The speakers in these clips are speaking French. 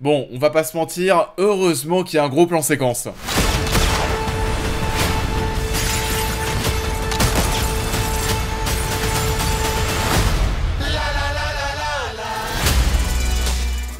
Bon, on va pas se mentir, heureusement qu'il y a un gros plan séquence.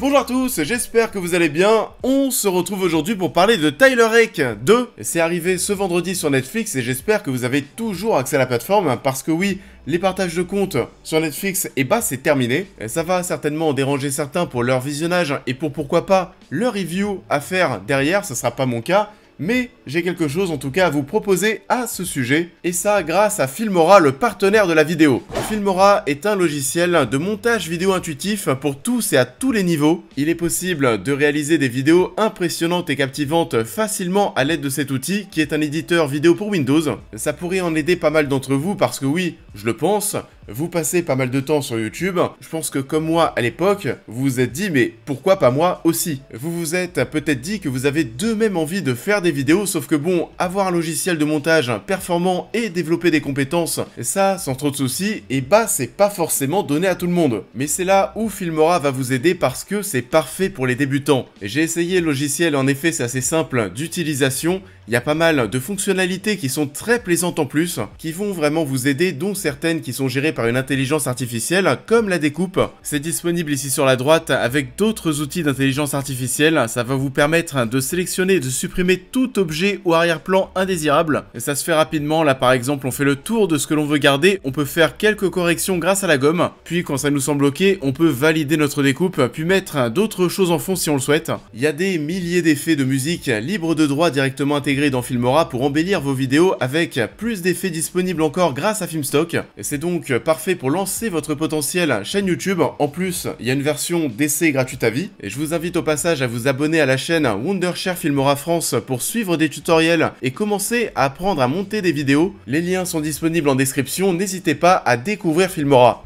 Bonjour à tous, j'espère que vous allez bien. On se retrouve aujourd'hui pour parler de Tyler Rake 2. C'est arrivé ce vendredi sur Netflix et j'espère que vous avez toujours accès à la plateforme parce que oui, les partages de comptes sur Netflix, c'est terminé. Ça va certainement déranger certains pour leur visionnage et pour pourquoi pas leur review à faire derrière, ce sera pas mon cas. Mais j'ai quelque chose en tout cas à vous proposer à ce sujet, et ça grâce à Filmora, le partenaire de la vidéo. Filmora est un logiciel de montage vidéo intuitif pour tous et à tous les niveaux. Il est possible de réaliser des vidéos impressionnantes et captivantes facilement à l'aide de cet outil, qui est un éditeur vidéo pour Windows. Ça pourrait en aider pas mal d'entre vous parce que oui, je le pense, vous passez pas mal de temps sur YouTube. Je pense que comme moi à l'époque, vous vous êtes dit mais pourquoi pas moi aussi? Vous vous êtes peut-être dit que vous avez d'eux-mêmes envie de faire des vidéos, sauf que bon, avoir un logiciel de montage performant et développer des compétences, ça sans trop de soucis, c'est pas forcément donné à tout le monde. Mais c'est là où Filmora va vous aider parce que c'est parfait pour les débutants. J'ai essayé le logiciel, en effet c'est assez simple d'utilisation. Il y a pas mal de fonctionnalités qui sont très plaisantes en plus, qui vont vraiment vous aider, dont certaines qui sont gérées par une intelligence artificielle, comme la découpe. C'est disponible ici sur la droite avec d'autres outils d'intelligence artificielle. Ça va vous permettre de sélectionner et de supprimer tout objet ou arrière-plan indésirable. Et ça se fait rapidement. Là par exemple, on fait le tour de ce que l'on veut garder. On peut faire quelques corrections grâce à la gomme. Puis quand ça nous semble ok, on peut valider notre découpe, puis mettre d'autres choses en fond si on le souhaite. Il y a des milliers d'effets de musique libres de droit directement intégrés dans Filmora pour embellir vos vidéos avec plus d'effets disponibles encore grâce à Filmstock. C'est donc parfait pour lancer votre potentiel chaîne YouTube. En plus, il y a une version d'essai gratuite à vie. Et je vous invite au passage à vous abonner à la chaîne Wondershare Filmora France pour suivre des tutoriels et commencer à apprendre à monter des vidéos. Les liens sont disponibles en description, n'hésitez pas à découvrir Filmora.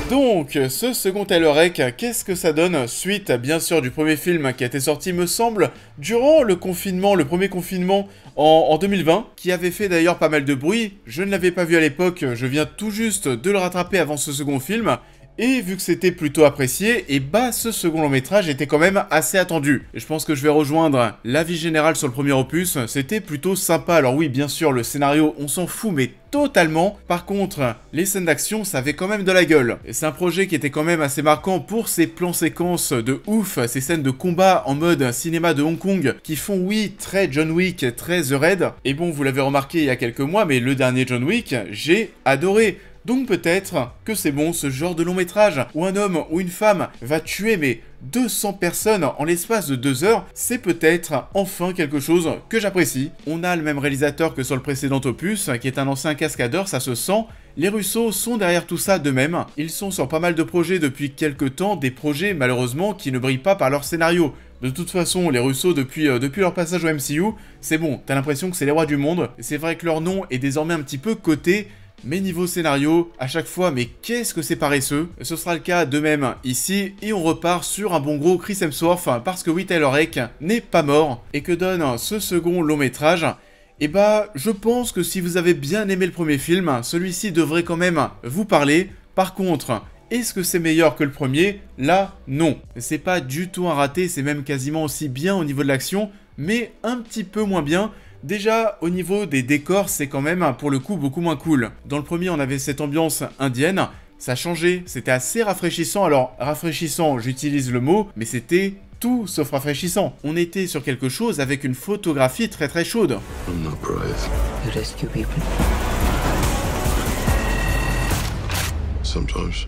Donc, ce second Tyler Rake, qu'est-ce que ça donne suite, bien sûr, du premier film qui a été sorti, me semble, durant le confinement, le premier confinement en 2020, qui avait fait d'ailleurs pas mal de bruit. Je ne l'avais pas vu à l'époque, je viens tout juste de le rattraper avant ce second film. Et vu que c'était plutôt apprécié, ce second long métrage était quand même assez attendu. Et je pense que je vais rejoindre l'avis général sur le premier opus, c'était plutôt sympa. Alors oui, bien sûr, le scénario, on s'en fout, mais totalement. Par contre, les scènes d'action, ça avait quand même de la gueule. Et c'est un projet qui était quand même assez marquant pour ses plans séquences de ouf, ces scènes de combat en mode cinéma de Hong Kong, qui font, oui, très John Wick, très The Raid. Et bon, vous l'avez remarqué il y a quelques mois, mais le dernier John Wick, j'ai adoré. Donc peut-être que c'est bon ce genre de long métrage où un homme ou une femme va tuer 200 personnes en l'espace de 2 heures, c'est peut-être enfin quelque chose que j'apprécie. On a le même réalisateur que sur le précédent opus, qui est un ancien cascadeur, ça se sent. Les Russo sont derrière tout ça d'eux-mêmes. Ils sont sur pas mal de projets depuis quelques temps, des projets malheureusement qui ne brillent pas par leur scénario. De toute façon, les Russo, depuis leur passage au MCU, c'est bon, t'as l'impression que c'est les rois du monde. C'est vrai que leur nom est désormais un petit peu coté. Mais niveau scénario, à chaque fois, mais qu'est-ce que c'est paresseux. Ce sera le cas de même ici, et on repart sur un bon gros Chris Hemsworth, parce que oui, Tyler Rake n'est pas mort. Et que donne ce second long métrage? Je pense que si vous avez bien aimé le premier film, celui-ci devrait quand même vous parler. Par contre, est-ce que c'est meilleur que le premier? Là, non. C'est pas du tout un raté, c'est même quasiment aussi bien au niveau de l'action, mais un petit peu moins bien. Déjà, au niveau des décors, c'est quand même, pour le coup, beaucoup moins cool. Dans le premier, on avait cette ambiance indienne, ça changeait, c'était assez rafraîchissant. Alors, rafraîchissant, j'utilise le mot, mais c'était tout sauf rafraîchissant. On était sur quelque chose avec une photographie très très chaude. I'm not brave. You rescue people? Sometimes.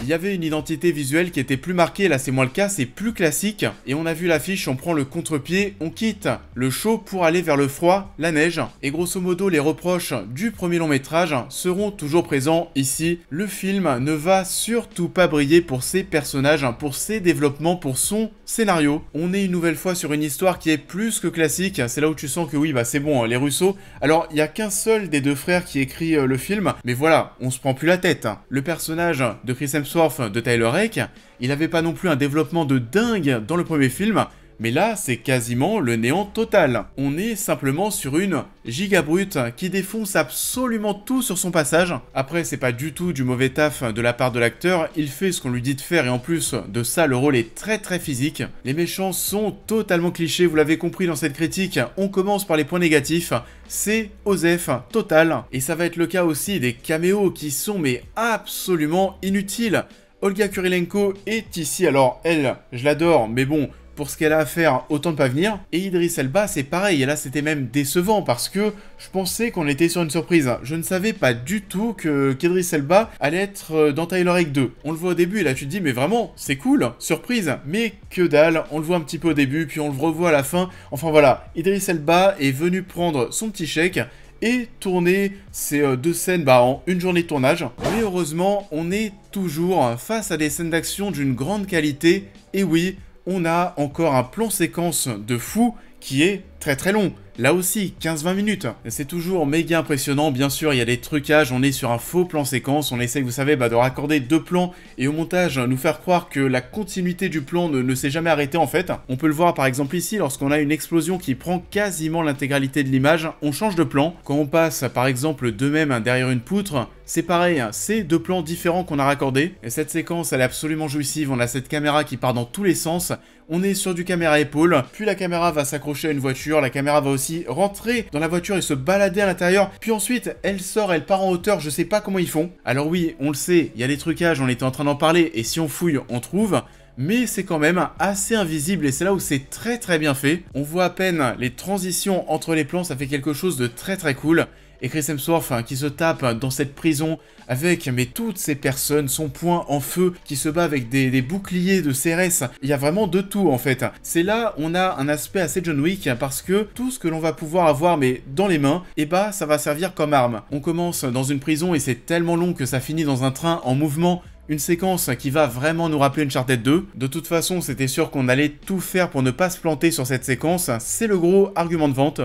Il y avait une identité visuelle qui était plus marquée, là c'est moins le cas, c'est plus classique. Et on a vu l'affiche, on prend le contre-pied, on quitte le chaud pour aller vers le froid, la neige. Et grosso modo, les reproches du premier long métrage seront toujours présents ici. Le film ne va surtout pas briller pour ses personnages, pour ses développements, pour son scénario. On est une nouvelle fois sur une histoire qui est plus que classique. C'est là où tu sens que oui, c'est bon, les Russo. Alors, il n'y a qu'un seul des deux frères qui écrit le film, mais voilà, on se prend plus la tête. Le personnage de Chris Hemsworth Hemsworth de Tyler Rake, il avait pas non plus un développement de dingue dans le premier film, mais là, c'est quasiment le néant total. On est simplement sur une giga brute qui défonce absolument tout sur son passage. Après, c'est pas du tout du mauvais taf de la part de l'acteur, il fait ce qu'on lui dit de faire et en plus de ça, le rôle est très physique. Les méchants sont totalement clichés, vous l'avez compris dans cette critique, on commence par les points négatifs. C'est OSEF total, et ça va être le cas aussi des caméos qui sont mais absolument inutiles. Olga Kurilenko est ici, alors elle, je l'adore, mais bon, pour ce qu'elle a à faire, autant ne pas venir. Et Idris Elba, c'est pareil, et là c'était même décevant, parce que je pensais qu'on était sur une surprise. Je ne savais pas du tout qu'Idris Elba allait être dans Tyler Rake 2. On le voit au début, et là tu te dis, mais vraiment, c'est cool, surprise, mais que dalle, on le voit un petit peu au début, puis on le revoit à la fin. Enfin voilà, Idris Elba est venu prendre son petit chèque, et tourner ces deux scènes en une journée de tournage. Mais heureusement, on est toujours face à des scènes d'action d'une grande qualité, et oui, on a encore un plan séquence de fou qui est très long. Là aussi, 15-20 minutes. C'est toujours méga impressionnant, bien sûr, il y a des trucages, on est sur un faux plan séquence, on essaye, vous savez, de raccorder deux plans et au montage, nous faire croire que la continuité du plan ne s'est jamais arrêtée en fait. On peut le voir par exemple ici, lorsqu'on a une explosion qui prend quasiment l'intégralité de l'image, on change de plan. Quand on passe par exemple de même derrière une poutre, c'est pareil, c'est deux plans différents qu'on a raccordés. Et cette séquence, elle est absolument jouissive, on a cette caméra qui part dans tous les sens. On est sur du caméra épaule, puis la caméra va s'accrocher à une voiture, la caméra va aussi rentrer dans la voiture et se balader à l'intérieur, puis ensuite elle sort, elle part en hauteur, je sais pas comment ils font. Alors oui, on le sait, il y a des trucages, on était en train d'en parler, et si on fouille, on trouve, mais c'est quand même assez invisible et c'est là où c'est très bien fait. On voit à peine les transitions entre les plans, ça fait quelque chose de très cool. Et Chris Hemsworth qui se tape dans cette prison avec toutes ces personnes, son poing en feu, qui se bat avec des boucliers de CRS. Il y a vraiment de tout en fait. C'est là on a un aspect assez John Wick parce que tout ce que l'on va pouvoir avoir mais dans les mains, ça va servir comme arme. On commence dans une prison et c'est tellement long que ça finit dans un train en mouvement. Une séquence qui va vraiment nous rappeler Uncharted 2. De toute façon, c'était sûr qu'on allait tout faire pour ne pas se planter sur cette séquence. C'est le gros argument de vente.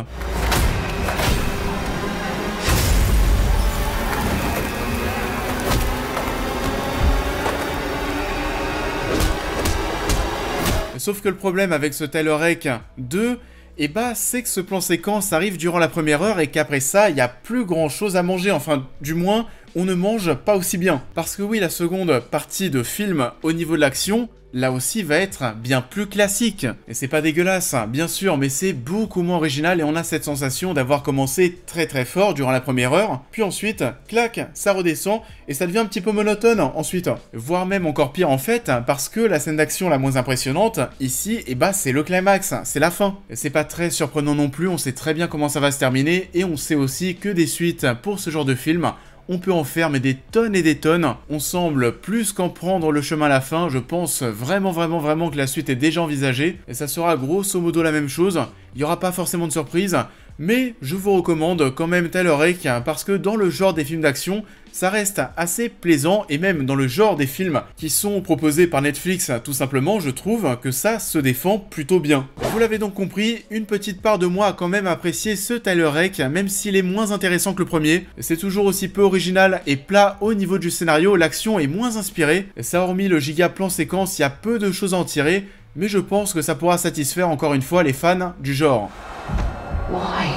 Sauf que le problème avec ce Tyler Rake 2, c'est que ce plan séquence arrive durant la première heure et qu'après ça, il n'y a plus grand chose à manger. Enfin, du moins, on ne mange pas aussi bien. Parce que oui, la seconde partie de film au niveau de l'action, là aussi va être bien plus classique. Et c'est pas dégueulasse, bien sûr, mais c'est beaucoup moins original et on a cette sensation d'avoir commencé très fort durant la première heure, puis ensuite, clac, ça redescend et ça devient un petit peu monotone ensuite. Voire même encore pire en fait, parce que la scène d'action la moins impressionnante, ici, c'est le climax, c'est la fin. C'est pas très surprenant non plus, on sait très bien comment ça va se terminer et on sait aussi que des suites pour ce genre de film, on peut en faire mais des tonnes et des tonnes. On semble plus qu'en prendre le chemin à la fin. Je pense vraiment que la suite est déjà envisagée. Et ça sera grosso modo la même chose. Il n'y aura pas forcément de surprise. Mais je vous recommande quand même Tyler Rake parce que dans le genre des films d'action, ça reste assez plaisant et même dans le genre des films qui sont proposés par Netflix, tout simplement, je trouve que ça se défend plutôt bien. Vous l'avez donc compris, une petite part de moi a quand même apprécié ce Tyler Rake, même s'il est moins intéressant que le premier. C'est toujours aussi peu original et plat au niveau du scénario, l'action est moins inspirée. Ça hormis le giga plan séquence, il y a peu de choses à en tirer, mais je pense que ça pourra satisfaire encore une fois les fans du genre. Why?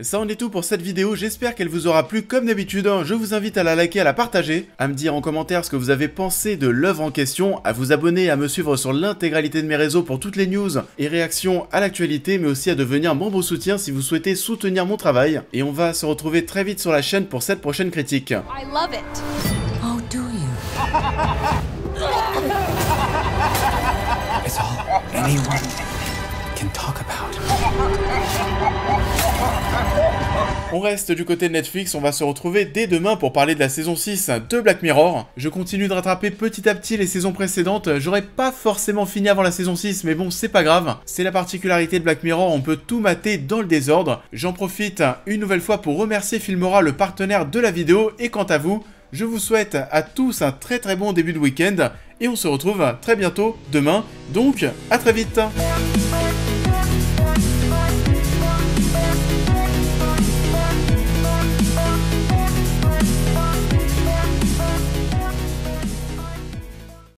Ça en est tout pour cette vidéo, j'espère qu'elle vous aura plu comme d'habitude, je vous invite à la liker, à la partager, à me dire en commentaire ce que vous avez pensé de l'œuvre en question, à vous abonner et à me suivre sur l'intégralité de mes réseaux pour toutes les news et réactions à l'actualité, mais aussi à devenir membre soutien si vous souhaitez soutenir mon travail. Et on va se retrouver très vite sur la chaîne pour cette prochaine critique. I love it. Oh, do you? It's all anyone can talk about. On reste du côté de Netflix, on va se retrouver dès demain pour parler de la saison 6 de Black Mirror. Je continue de rattraper petit à petit les saisons précédentes, j'aurais pas forcément fini avant la saison 6, mais bon, c'est pas grave. C'est la particularité de Black Mirror, on peut tout mater dans le désordre. J'en profite une nouvelle fois pour remercier Filmora, le partenaire de la vidéo, et quant à vous, je vous souhaite à tous un très bon début de week-end, et on se retrouve très bientôt demain, donc à très vite.